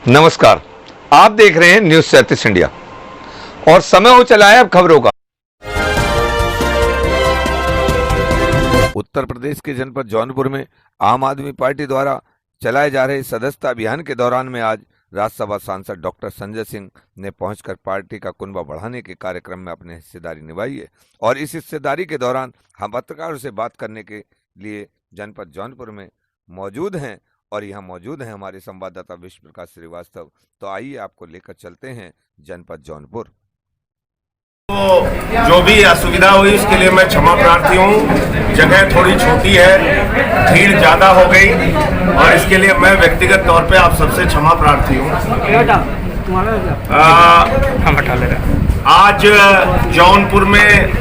नमस्कार, आप देख रहे हैं न्यूज 37 इंडिया और समय हो चला है अब खबरों का। उत्तर प्रदेश के जनपद जौनपुर में आम आदमी पार्टी द्वारा चलाए जा रहे सदस्यता अभियान के दौरान में आज राज्यसभा सांसद डॉक्टर संजय सिंह ने पहुंचकर पार्टी का कुनबा बढ़ाने के कार्यक्रम में अपनी हिस्सेदारी निभाई है। और इस हिस्सेदारी के दौरान हम पत्रकारों से बात करने के लिए जनपद जौनपुर में मौजूद हैं और यहाँ मौजूद हैं हमारे संवाददाता विश्व प्रकाश श्रीवास्तव। तो आइए आपको लेकर चलते हैं जनपद जौनपुर। तो जो भी असुविधा हुई उसके लिए मैं क्षमा प्रार्थी हूँ। जगह थोड़ी छोटी है, भीड़ ज़्यादा हो गई और इसके लिए मैं व्यक्तिगत तौर पे आप सबसे क्षमा प्रार्थी हूँ। आज जौनपुर में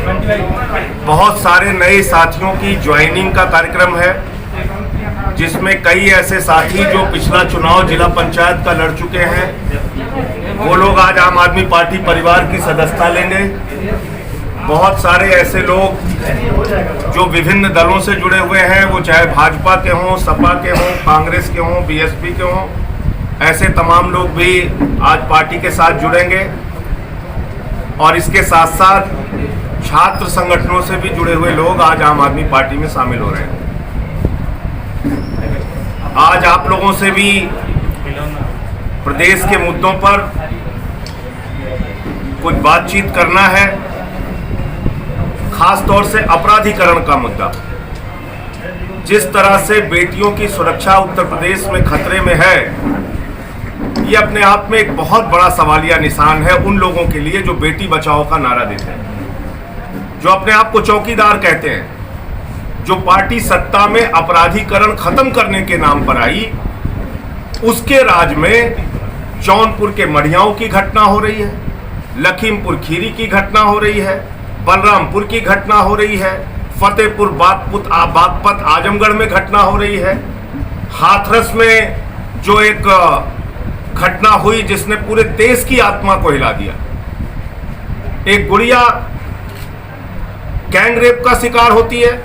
बहुत सारे नए साथियों की ज्वाइनिंग का कार्यक्रम है, जिसमें कई ऐसे साथी जो पिछला चुनाव जिला पंचायत का लड़ चुके हैं, वो लोग आज आम आदमी पार्टी परिवार की सदस्यता लेंगे। बहुत सारे ऐसे लोग जो विभिन्न दलों से जुड़े हुए हैं, वो चाहे भाजपा के हों, सपा के हों, कांग्रेस के हों, बीएसपी के हों, ऐसे तमाम लोग भी आज पार्टी के साथ जुड़ेंगे। और इसके साथ साथ छात्र संगठनों से भी जुड़े हुए लोग आज आम आदमी पार्टी में शामिल हो रहे हैं। आज आप लोगों से भी प्रदेश के मुद्दों पर कुछ बातचीत करना है, खास तौर से अपराधीकरण का मुद्दा। जिस तरह से बेटियों की सुरक्षा उत्तर प्रदेश में खतरे में है, ये अपने आप में एक बहुत बड़ा सवालिया निशान है उन लोगों के लिए जो बेटी बचाओ का नारा देते हैं, जो अपने आप को चौकीदार कहते हैं। जो पार्टी सत्ता में अपराधीकरण खत्म करने के नाम पर आई, उसके राज में जौनपुर के मढ़ियाओं की घटना हो रही है, लखीमपुर खीरी की घटना हो रही है, बलरामपुर की घटना हो रही है, फतेहपुर बागपत आजमगढ़ में घटना हो रही है, हाथरस में जो एक घटना हुई जिसने पूरे देश की आत्मा को हिला दिया। एक गुड़िया गैंग रेप का शिकार होती है,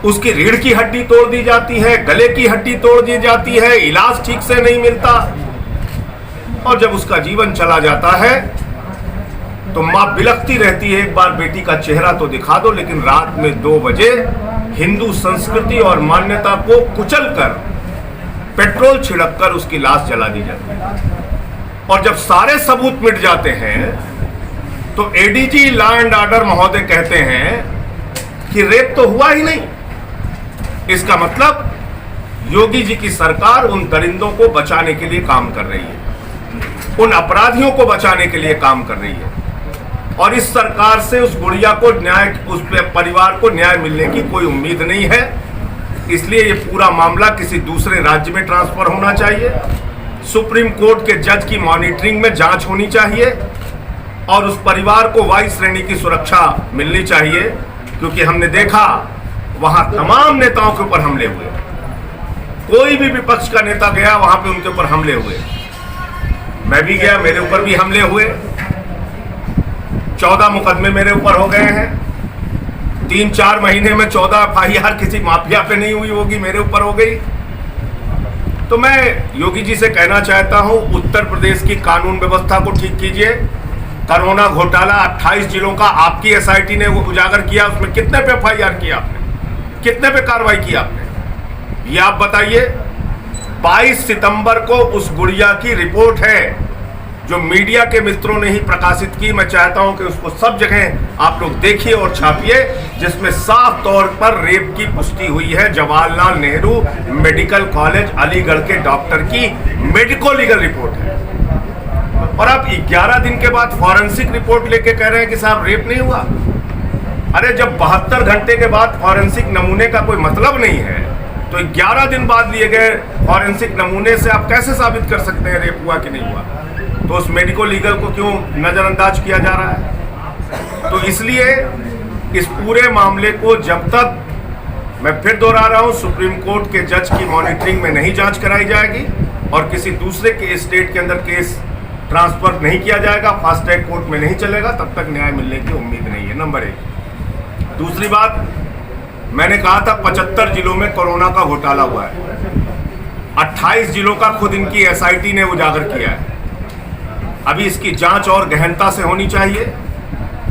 उसकी रीढ़ की हड्डी तोड़ दी जाती है, गले की हड्डी तोड़ दी जाती है, इलाज ठीक से नहीं मिलता, और जब उसका जीवन चला जाता है तो मां बिलखती रहती है, एक बार बेटी का चेहरा तो दिखा दो। लेकिन रात में 2 बजे हिंदू संस्कृति और मान्यता को कुचलकर पेट्रोल छिड़ककर उसकी लाश जला दी जाती है। और जब सारे सबूत मिट जाते हैं तो एडीजी लॉ एंड ऑर्डर महोदय कहते हैं कि रेप तो हुआ ही नहीं। इसका मतलब योगी जी की सरकार उन दरिंदों को बचाने के लिए काम कर रही है, उन अपराधियों को बचाने के लिए काम कर रही है। और इस सरकार से उस गुड़िया को न्याय, उस परिवार को न्याय मिलने की कोई उम्मीद नहीं है। इसलिए ये पूरा मामला किसी दूसरे राज्य में ट्रांसफर होना चाहिए, सुप्रीम कोर्ट के जज की मॉनिटरिंग में जांच होनी चाहिए और उस परिवार को वायु श्रेणी की सुरक्षा मिलनी चाहिए। क्योंकि हमने देखा वहां तमाम नेताओं के ऊपर हमले हुए, कोई भी विपक्ष का नेता गया वहां पे उनके ऊपर हमले हुए। मैं भी गया, मेरे ऊपर भी हमले हुए। 14 मुकदमे मेरे ऊपर हो गए हैं। 3-4 महीने में 14 FIR किसी माफिया पे नहीं हुई होगी, मेरे ऊपर हो गई। तो मैं योगी जी से कहना चाहता हूं, उत्तर प्रदेश की कानून व्यवस्था को ठीक कीजिए। कोरोना घोटाला 28 जिलों का आपकी SIT ने वो उजागर किया, उसमें कितने पे FIR किया आपने, कितने पे कार्रवाई की आपने, ये आप बताइए। 22 सितंबर को उस गुड़िया की रिपोर्ट है जो मीडिया के मित्रों ने ही प्रकाशित की। मैं चाहता हूं कि उसको सब जगह आप लोग देखिए और छापिए, जिसमें साफ तौर पर रेप की पुष्टि हुई है। जवाहरलाल नेहरू मेडिकल कॉलेज अलीगढ़ के डॉक्टर की मेडिको लीगल रिपोर्ट है। और आप 11 दिन के बाद फॉरेंसिक रिपोर्ट लेके कह रहे हैं कि साहब रेप नहीं हुआ। अरे जब 72 घंटे के बाद फॉरेंसिक नमूने का कोई मतलब नहीं है, तो 11 दिन बाद लिए गए फॉरेंसिक नमूने से आप कैसे साबित कर सकते हैं रेप हुआ कि नहीं हुआ? तो उस मेडिको लीगल को क्यों नजरअंदाज किया जा रहा है? तो इसलिए इस पूरे मामले को जब तक, मैं फिर दोहरा रहा हूं, सुप्रीम कोर्ट के जज की मॉनिटरिंग में नहीं जांच कराई जाएगी और किसी दूसरे के स्टेट के अंदर केस ट्रांसफर नहीं किया जाएगा, फास्ट ट्रैक कोर्ट में नहीं चलेगा, तब तक न्याय मिलने की उम्मीद नहीं है। नंबर 1। दूसरी बात, मैंने कहा था 75 जिलों में कोरोना का घोटाला हुआ है। 28 जिलों का खुद इनकी एसआईटी ने उजागर किया है। अभी इसकी जांच और गहनता से होनी चाहिए।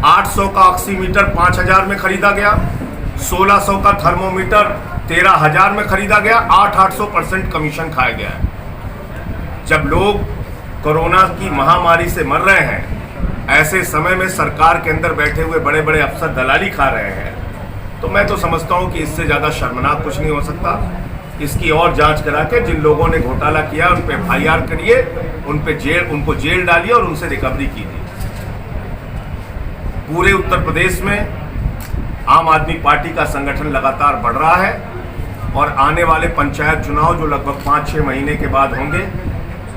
800 का ऑक्सीमीटर 5000 में खरीदा गया, 1600 का थर्मोमीटर 13000 में खरीदा गया, 800% कमीशन खाया गया है। जब लोग कोरोना की महामारी से मर रहे हैं, ऐसे समय में सरकार के अंदर बैठे हुए बड़े बड़े अफसर दलाली खा रहे हैं, तो मैं तो समझता हूं कि इससे ज़्यादा शर्मनाक कुछ नहीं हो सकता। इसकी और जांच करा के जिन लोगों ने घोटाला किया उन पे FIR करिए, उनको जेल डालिए और उनसे रिकवरी कीजिए। पूरे उत्तर प्रदेश में आम आदमी पार्टी का संगठन लगातार बढ़ रहा है और आने वाले पंचायत चुनाव जो लगभग 5-6 महीने के बाद होंगे,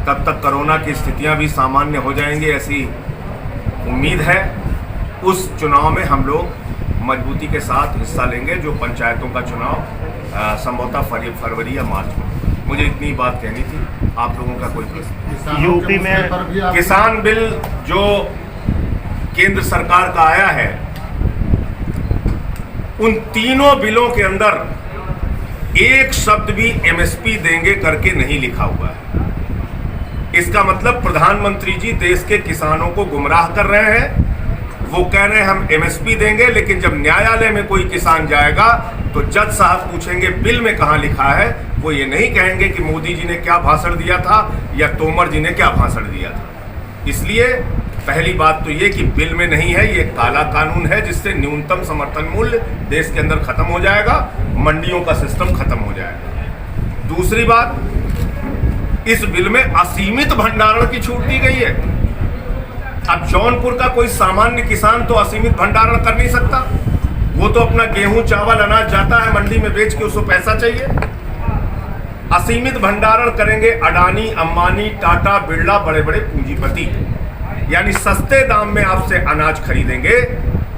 तब तक कोरोना की स्थितियां भी सामान्य हो जाएंगी, ऐसी उम्मीद है। उस चुनाव में हम लोग मजबूती के साथ हिस्सा लेंगे, जो पंचायतों का चुनाव संभवतः फरवरी या मार्च में। मुझे इतनी बात कहनी थी। आप लोगों का कोई प्रश्न? यूपी में किसान बिल जो केंद्र सरकार का आया है, उन तीनों बिलों के अंदर एक शब्द भी MSP देंगे करके नहीं लिखा हुआ है। इसका मतलब प्रधानमंत्री जी देश के किसानों को गुमराह कर रहे हैं। वो कह रहे हैं हम MSP देंगे, लेकिन जब न्यायालय में कोई किसान जाएगा तो जज साहब पूछेंगे बिल में कहां लिखा है। वो ये नहीं कहेंगे कि मोदी जी ने क्या भाषण दिया था या तोमर जी ने क्या भाषण दिया था। इसलिए पहली बात तो ये कि बिल में नहीं है, ये काला कानून है, जिससे न्यूनतम समर्थन मूल्य देश के अंदर खत्म हो जाएगा, मंडियों का सिस्टम खत्म हो जाएगा। दूसरी बात, इस बिल में असीमित भंडारण की छूट दी गई है। अब जौनपुर का कोई सामान्य किसान तो असीमित भंडारण कर नहीं सकता। वो तो अपना गेहूं चावल अनाज जाता है मंडी में बेच के, उसको पैसा चाहिए। असीमित भंडारण करेंगे अडानी, अंबानी, टाटा, बिरला, बड़े बड़े पूंजीपति, यानी सस्ते दाम में आपसे अनाज खरीदेंगे,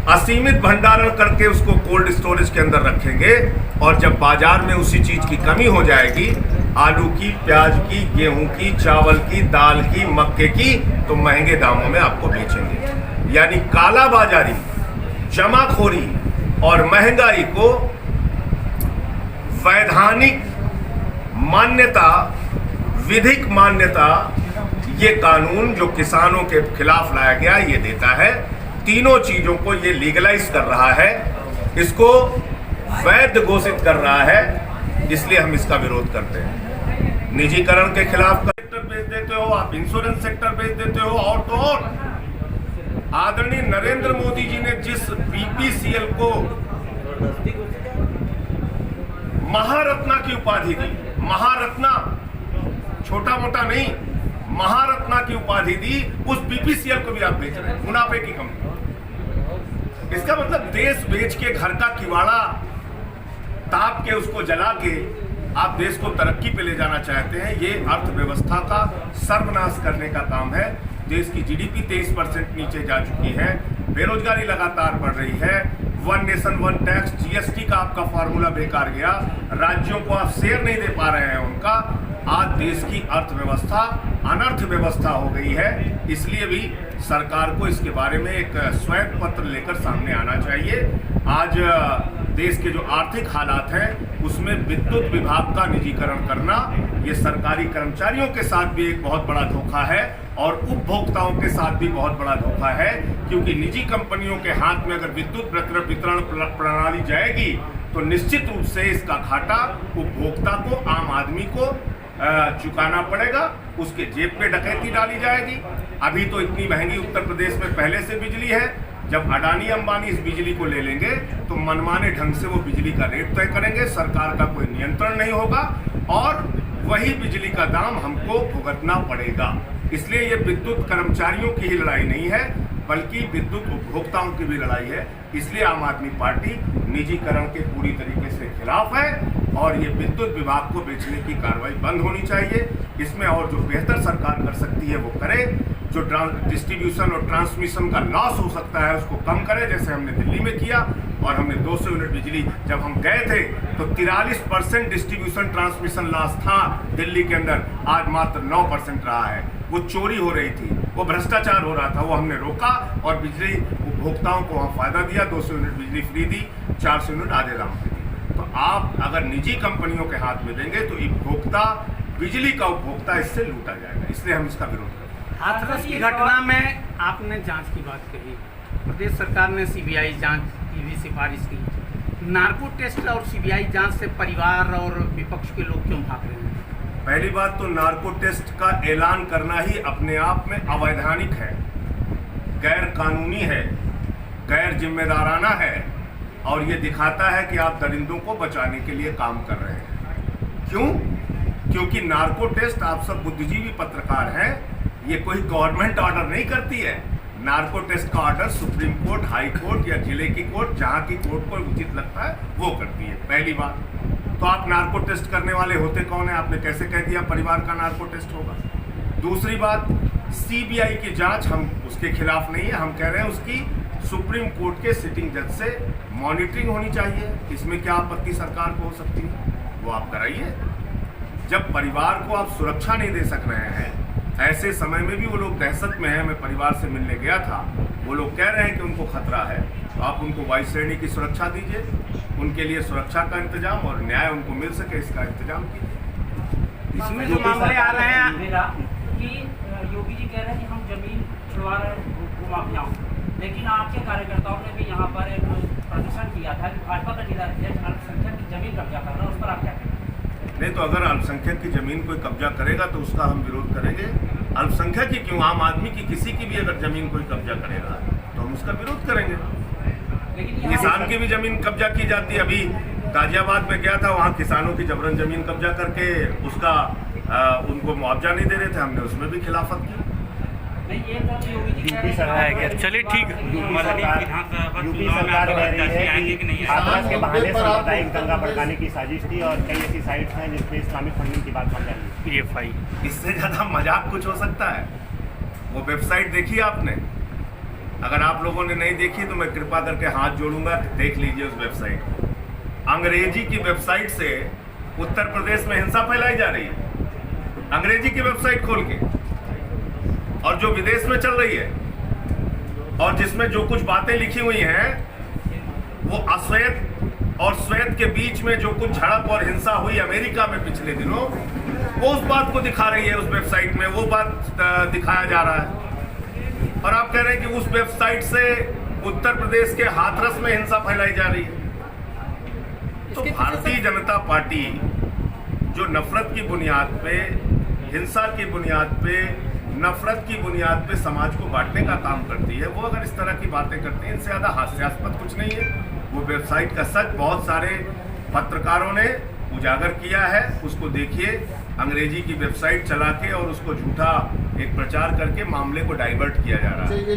असीमित भंडारण करके उसको कोल्ड स्टोरेज के अंदर रखेंगे, और जब बाजार में उसी चीज की कमी हो जाएगी, आलू की, प्याज की, गेहूं की, चावल की, दाल की, मक्के की, तो महंगे दामों में आपको बेचेंगे। यानी कालाबाजारी, जमाखोरी और महंगाई को वैधानिक मान्यता, विधिक मान्यता, ये कानून जो किसानों के खिलाफ लाया गया ये देता है। तीनों चीजों को ये लीगलाइज कर रहा है, इसको वैध घोषित कर रहा है। इसलिए हम इसका विरोध करते हैं। निजीकरण के खिलाफ सेक्टर बेच देते हो आप, इंश्योरेंस सेक्टर बेच देते हो, और तो और आदरणीय नरेंद्र मोदी जी ने जिस BPCL को महारत्ना की उपाधि दी, महारत्ना छोटा मोटा नहीं, महारत्ना की उपाधि दी, उस BPCL को भी आप बेच रहे हैं, मुनाफे की कंपनी। इसका मतलब देश बेच के, घर का किवाड़ा ताप के, उसको जला के आप देश को तरक्की पे ले जाना चाहते हैं। ये अर्थव्यवस्था का सर्वनाश करने का काम है। देश की GDP 23% नीचे जा चुकी है, बेरोजगारी लगातार बढ़ रही है, one nation one tax, GST का आपका फॉर्मूला बेकार गया, राज्यों को आप शेयर नहीं दे पा रहे हैं उनका। आज देश की अर्थव्यवस्था अनर्थ व्यवस्था हो गई है। इसलिए भी सरकार को इसके बारे में एक श्वेत पत्र लेकर सामने आना चाहिए। आज देश के जो आर्थिक हालात हैं उसमें विद्युत विभाग का निजीकरण करना ये सरकारी कर्मचारियों के साथ भी एक बहुत बड़ा धोखा है और उपभोक्ताओं के साथ भी बहुत बड़ा धोखा है, क्योंकि निजी कंपनियों के हाथ में अगर विद्युत वितरण प्रणाली जाएगी तो निश्चित रूप से इसका घाटा उपभोक्ता को, आम आदमी को चुकाना पड़ेगा, उसके जेब पे डकैती डाली जाएगी। अभी तो इतनी महंगी उत्तर प्रदेश में पहले से बिजली है, जब अडानी अंबानी इस बिजली को ले लेंगे तो मनमाने ढंग से वो बिजली का रेट तय करेंगे, सरकार का कोई नियंत्रण नहीं होगा और वही बिजली का दाम हमको भुगतना पड़ेगा। इसलिए ये विद्युत कर्मचारियों की ही लड़ाई नहीं है, बल्कि विद्युत उपभोक्ताओं की भी लड़ाई है। इसलिए आम आदमी पार्टी निजीकरण के पूरी तरीके से खिलाफ है और ये विद्युत विभाग को बेचने की कार्रवाई बंद होनी चाहिए। इसमें और जो बेहतर सरकार कर सकती है वो करे, जो डिस्ट्रीब्यूशन और ट्रांसमिशन का लॉस हो सकता है उसको कम करे, जैसे हमने दिल्ली में किया और हमने 200 यूनिट बिजली, जब हम गए थे तो 43% डिस्ट्रीब्यूशन ट्रांसमिशन लॉस था दिल्ली के अंदर, आज मात्र 9% रहा है। वो चोरी हो रही थी, वो भ्रष्टाचार हो रहा था, वो हमने रोका और बिजली उपभोक्ताओं को वहाँ फायदा दिया, 200 यूनिट बिजली फ्री दी, 400 यूनिट आधे दाम पे दी। तो आप अगर निजी कंपनियों के हाथ में देंगे तो उपभोक्ता बिजली का उपभोक्ता इससे लूटा जाएगा, इसलिए हम इसका विरोध करते हैं। हाथरस की घटना में आपने जांच की बात कही, प्रदेश सरकार ने सीबीआई जांच की भी सिफारिश की। नार्को टेस्ट और सीबीआई जांच से परिवार और विपक्ष के लोग क्यों भाग रहे हैं? पहली बात तो नार्को टेस्ट का ऐलान करना ही अपने आप में अवैधानिक है, गैर कानूनी है, गैर जिम्मेदाराना है और ये दिखाता है कि आप दरिंदों को बचाने के लिए काम कर रहे हैं। क्यों? क्योंकि नार्को टेस्ट, आप सब बुद्धिजीवी पत्रकार हैं, ये कोई गवर्नमेंट ऑर्डर नहीं करती है। नार्को टेस्ट का order supreme court, high court या जिले की कोर्ट, जहां की कोर्ट को उचित लगता है वो करती है। पहली बात तो आप नार्को टेस्ट करने वाले होते कौन है? आपने कैसे कह दिया परिवार का नार्को टेस्ट होगा? दूसरी बात, सीबीआई की जांच हम उसके खिलाफ नहीं है, हम कह रहे हैं उसकी सुप्रीम कोर्ट के सिटिंग जज से मॉनिटरिंग होनी चाहिए। इसमें क्या आपत्ति सरकार को हो सकती है? वो आप कराइए। जब परिवार को आप सुरक्षा नहीं दे सक रहे हैं, ऐसे समय में भी वो लोग दहशत में हैं। मैं परिवार से मिलने गया था, वो लोग कह रहे हैं कि उनको खतरा है, तो आप उनको वायु श्रेणी की सुरक्षा दीजिए, उनके लिए सुरक्षा का इंतजाम और न्याय उनको मिल सके इसका इंतजाम कीजिए। इसमें जो मामले आ रहे हैं कि योगी जी कह रहे हैं कि हम जमीन छुड़वा रहे हैं भूमाफियाओं, लेकिन आपके कार्यकर्ताओं ने भी यहाँ पर एक प्रदर्शन किया था कि भाजपा का जिला अध्यक्ष अल्पसंख्यक की जमीन कब्जा कर रहा है, उस पर आप क्या कहेंगे? नहीं तो अगर अल्पसंख्यक की जमीन कोई कब्जा करेगा तो उसका हम विरोध करेंगे। अल्पसंख्यक की क्यों, आम आदमी की किसी की भी अगर जमीन कोई कब्जा करेगा तो हम उसका विरोध करेंगे। लेकिन किसान की भी जमीन कब्जा की जाती है। अभी गाजियाबाद में गया था, वहाँ किसानों की जबरन जमीन कब्जा करके उसका उनको मुआवजा नहीं दे रहे थे, हमने उसमें भी खिलाफत की। यूपी सरकार चलिए ठीक है। यूपी सरकार कह रही है कि हाथरस के बहाने सांप्रदायिक दंगा भड़काने की साजिश थी और कई ऐसी साइट्स हैं जिसमें इस्लामिक फंडिंग की बात समझ आई। पीएफआई इससे ज्यादा मजाक कुछ हो सकता है? वो वेबसाइट देखी आपने? अगर आप लोगों ने नहीं देखी तो मैं कृपा करके हाथ जोड़ूंगा, देख लीजिए उस वेबसाइट को। अंग्रेजी की वेबसाइट से उत्तर प्रदेश में हिंसा फैलाई जा रही है, अंग्रेजी की वेबसाइट खोल के, और जो विदेश में चल रही है और जिसमें जो कुछ बातें लिखी हुई हैं वो अश्वेत और श्वेत के बीच में जो कुछ झड़प और हिंसा हुई अमेरिका में पिछले दिनों, वो उस बात को दिखा रही है। उस वेबसाइट में वो बात दिखाया जा रहा है और आप कह रहे हैं कि उस वेबसाइट से उत्तर प्रदेश के हाथरस में हिंसा फैलाई जा रही है। तो भारतीय जनता पार्टी जो नफरत की बुनियाद पे, हिंसा की बुनियाद पे, नफरत की बुनियाद पे समाज को बांटने का काम करती है, वो अगर इस तरह की बातें करती है, इनसे ज्यादा हास्यास्पद कुछ नहीं है। वो वेबसाइट का सच बहुत सारे पत्रकारों ने उजागर किया है, उसको देखिए। अंग्रेजी की वेबसाइट चला के और उसको झूठा एक प्रचार करके मामले को डाइवर्ट किया जा रहा है।